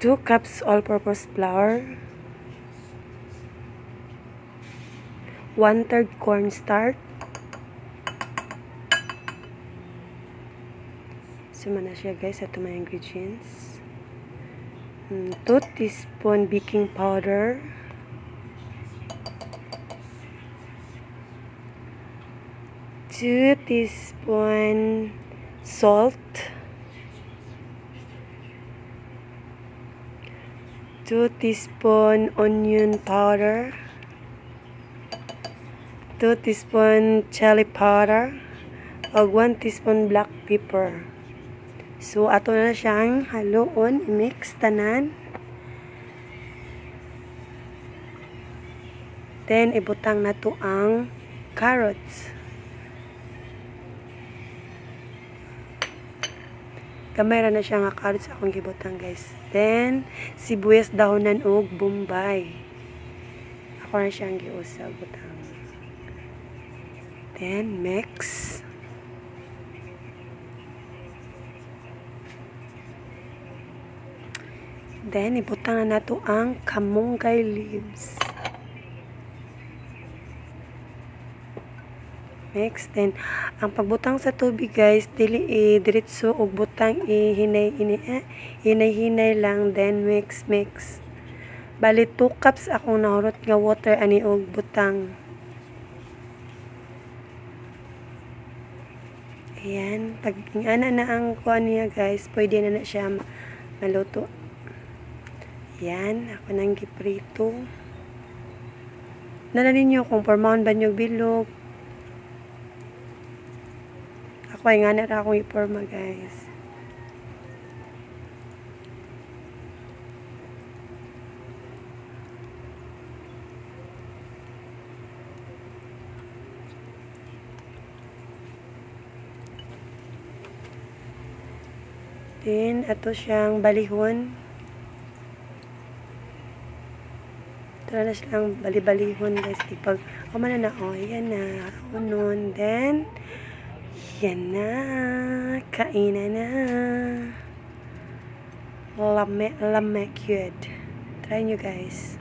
2 cups all-purpose flour, 1/3 cornstarch. Suma na siya guys, ito mga ingredients. 2 teaspoon baking powder, 2 teaspoon salt, 2 teaspoon onion powder, 2 teaspoon chili powder, ug 1 teaspoon black pepper. So ato na siyang haluon, i-mix tanan. Then ibutang nato ang carrots. Gamay ra na siya nga carrots akong gibutang guys. Then sibuyas dahonan ug bombay. Ako na siyang giusab butang. Then mix. Then ibutang na nato ang kamunggay leaves. Mix. Then ang pagbutang sa tubig guys, dili diretso og butang hinay-hinay lang, then mix. Bali 2 cups akong nahurot nga water ani og butang. Ayan, pag ana na ang kuan niya guys, pwede na siya maluto. Yan, ako nang giprito. Nala ninyo kung pormaon ba nyo bilog. Ako ay nga na akong iporma guys. Then, ato siyang balihon. Ito na silang bali-balihon guys. Pag kumana na, yan na. Unon. Then, yan na. Kainan na. Lame good. Try nyo guys.